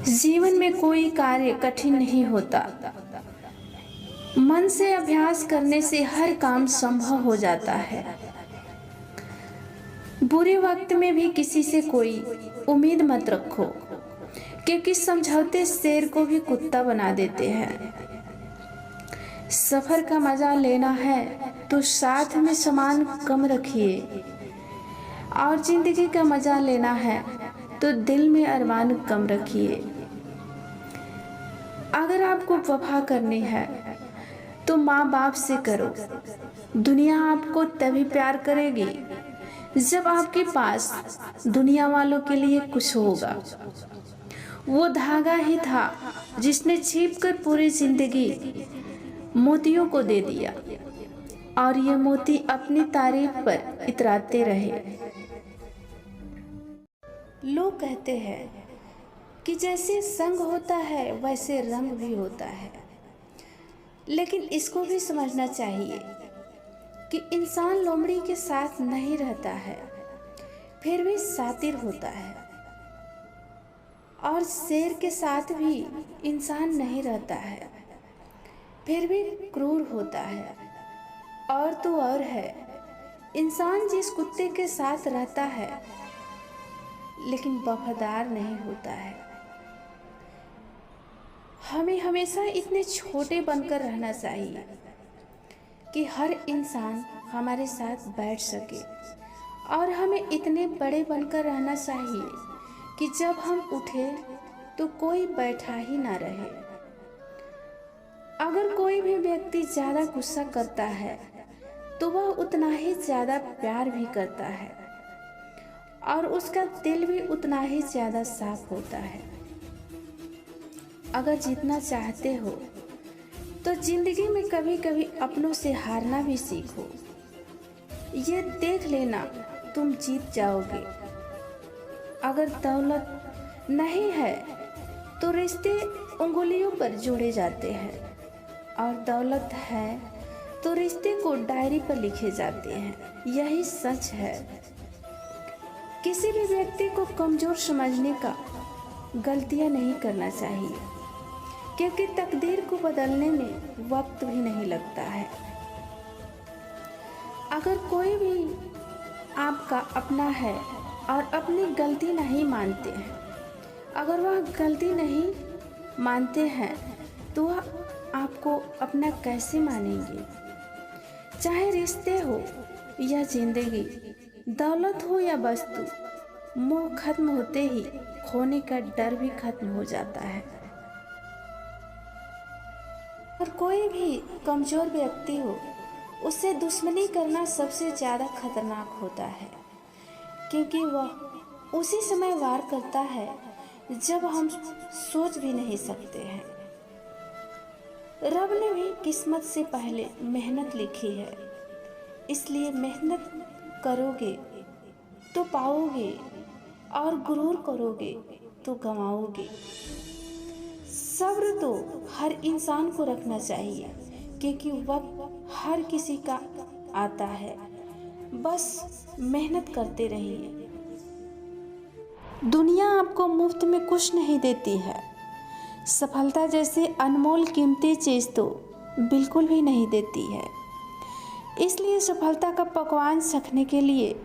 जीवन में कोई कार्य कठिन नहीं होता। मन से अभ्यास करने से हर काम संभव हो जाता है। बुरे वक्त में भी किसी से कोई उम्मीद मत रखो, क्योंकि समझौते शेर को भी कुत्ता बना देते हैं। सफर का मजा लेना है तो साथ में सामान कम रखिए, और जिंदगी का मजा लेना है तो दिल में अरमान कम रखिए। अगर आपको वफा करनी है तो माँ बाप से करो। दुनिया आपको तभी प्यार करेगी जब आपके पास दुनिया वालों के लिए कुछ होगा। वो धागा ही था जिसने छिपकर पूरी जिंदगी मोतियों को दे दिया, और ये मोती अपनी तारीफ पर इतराते रहे। लोग कहते हैं कि जैसे संग होता है वैसे रंग भी होता है, लेकिन इसको भी समझना चाहिए कि इंसान लोमड़ी के साथ नहीं रहता है फिर भी शातिर होता है, और शेर के साथ भी इंसान नहीं रहता है फिर भी क्रूर होता है। और तो और है, इंसान जिस कुत्ते के साथ रहता है लेकिन वफादार नहीं होता है। हमें हमेशा इतने छोटे बनकर रहना चाहिए कि हर इंसान हमारे साथ बैठ सके, और हमें इतने बड़े बनकर रहना चाहिए कि जब हम उठे तो कोई बैठा ही ना रहे। अगर कोई भी व्यक्ति ज़्यादा गुस्सा करता है तो वह उतना ही ज़्यादा प्यार भी करता है, और उसका दिल भी उतना ही ज़्यादा साफ होता है। अगर जीतना चाहते हो तो जिंदगी में कभी कभी अपनों से हारना भी सीखो। ये देख लेना तुम जीत जाओगे। अगर दौलत नहीं है तो रिश्ते उंगलियों पर जोड़े जाते हैं, और दौलत है तो रिश्ते को डायरी पर लिखे जाते हैं। यही सच है। किसी भी व्यक्ति को कमजोर समझने का गलतियां नहीं करना चाहिए, क्योंकि तकदीर को बदलने में वक्त भी नहीं लगता है। अगर कोई भी आपका अपना है और अपनी गलती नहीं मानते हैं, अगर वह गलती नहीं मानते हैं तो वह आपको अपना कैसे मानेंगे। चाहे रिश्ते हो या जिंदगी, दौलत हो या वस्तु, मोह खत्म होते ही खोने का डर भी खत्म हो जाता है। और कोई भी कमजोर व्यक्ति हो, उससे दुश्मनी करना सबसे ज़्यादा खतरनाक होता है, क्योंकि वह उसी समय वार करता है जब हम सोच भी नहीं सकते हैं। रब ने भी किस्मत से पहले मेहनत लिखी है, इसलिए मेहनत करोगे तो पाओगे, और गुरूर करोगे तो गंवाओगे। सब्र तो हर इंसान को रखना चाहिए, क्योंकि वक्त हर किसी का आता है। बस मेहनत करते रहिए। दुनिया आपको मुफ्त में कुछ नहीं देती है। सफलता जैसे अनमोल कीमती चीज़ तो बिल्कुल भी नहीं देती है। इसलिए सफलता का पकवान चखने के लिए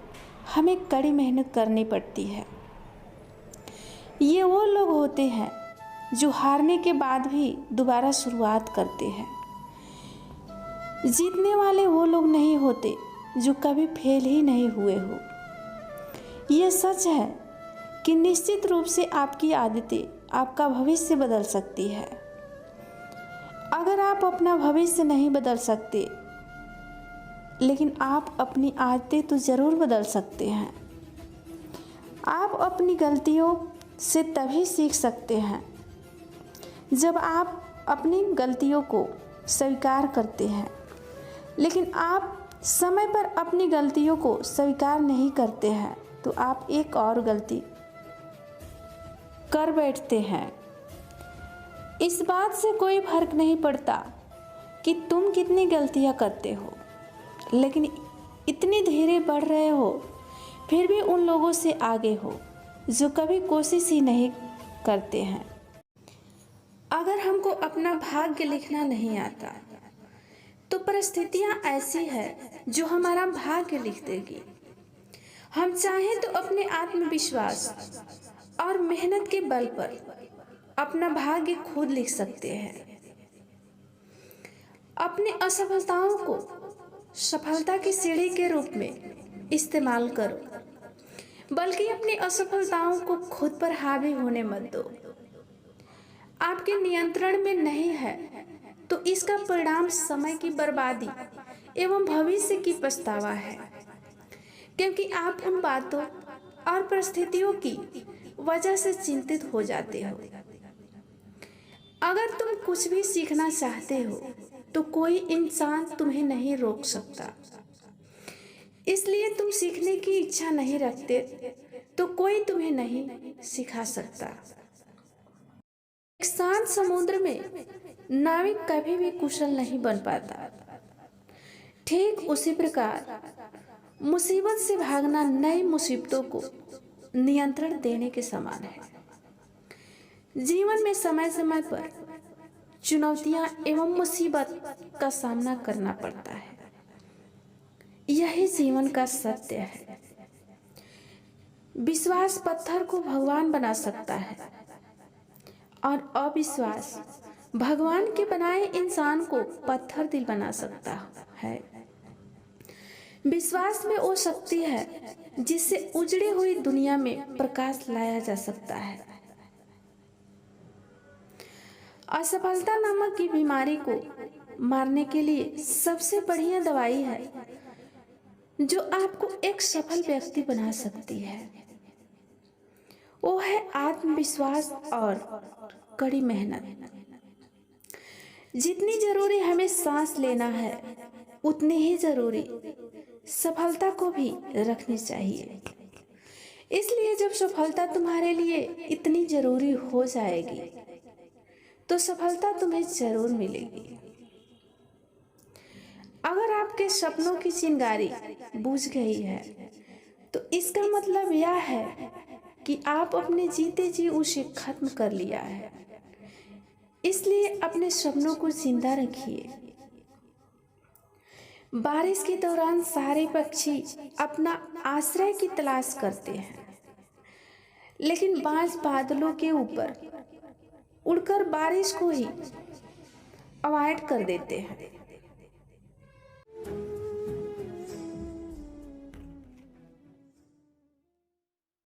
हमें कड़ी मेहनत करनी पड़ती है। ये वो लोग होते हैं जो हारने के बाद भी दोबारा शुरुआत करते हैं। जीतने वाले वो लोग नहीं होते जो कभी फेल ही नहीं हुए हो। ये सच है कि निश्चित रूप से आपकी आदतें आपका भविष्य बदल सकती है। अगर आप अपना भविष्य नहीं बदल सकते, लेकिन आप अपनी आदतें तो ज़रूर बदल सकते हैं। आप अपनी गलतियों से तभी सीख सकते हैं जब आप अपनी गलतियों को स्वीकार करते हैं, लेकिन आप समय पर अपनी गलतियों को स्वीकार नहीं करते हैं तो आप एक और गलती कर बैठते हैं। इस बात से कोई फर्क नहीं पड़ता कि तुम कितनी गलतियां करते हो, लेकिन इतनी धीरे बढ़ रहे हो, फिर भी उन लोगों से आगे हो जो कभी कोशिश ही नहीं करते हैं। अगर हमको अपना भाग्य लिखना नहीं आता तो परिस्थितियां ऐसी है जो हमारा भाग्य लिख देगी। हम चाहें तो अपने आत्मविश्वास और मेहनत के बल पर अपना भाग्य खुद लिख सकते हैं। अपनी असफलताओं को सफलता की सीढ़ी के रूप में इस्तेमाल करो, बल्कि अपनी असफलताओं को खुद पर हावी होने मत दो। आपके नियंत्रण में नहीं है तो इसका परिणाम समय की बर्बादी एवं भविष्य की पछतावा है, क्योंकि आप उन बातों और परिस्थितियों की वजह से चिंतित हो जाते हो। अगर तुम कुछ भी सीखना चाहते हो तो कोई इंसान तुम्हें नहीं रोक सकता। इसलिए तुम सीखने की इच्छा नहीं रखते तो कोई तुम्हें नहीं सिखा सकता। एक शांत समुद्र में नाविक कभी भी कुशल नहीं बन पाता। ठीक उसी प्रकार मुसीबत से भागना नई मुसीबतों को नियंत्रण देने के समान है। जीवन में समय समय पर चुनौतियां एवं मुसीबत का सामना करना पड़ता है। यही जीवन का सत्य है। विश्वास पत्थर को भगवान बना सकता है और अविश्वास भगवान के बनाए इंसान को पत्थर दिल बना सकता है। विश्वास में वो शक्ति है जिससे उजड़ी हुई दुनिया में प्रकाश लाया जा सकता है। असफलता नामक की बीमारी को मारने के लिए सबसे बढ़िया दवाई है जो आपको एक सफल व्यक्ति बना सकती है। वो है आत्मविश्वास और कड़ी मेहनत। जितनी जरूरी हमें सांस लेना है उतनी ही जरूरी सफलता को भी रखनी चाहिए। इसलिए जब सफलता तुम्हारे लिए इतनी जरूरी हो जाएगी तो सफलता तुम्हें जरूर मिलेगी। अगर आपके सपनों की चिंगारी बुझ गई है तो इसका मतलब यह है कि आप अपने जीते जी उसे खत्म कर लिया है। इसलिए अपने सपनों को जिंदा रखिए। बारिश के दौरान सारे पक्षी अपना आश्रय की तलाश करते हैं, लेकिन बाज बादलों के ऊपर उड़कर बारिश को ही अवॉइड कर देते हैं।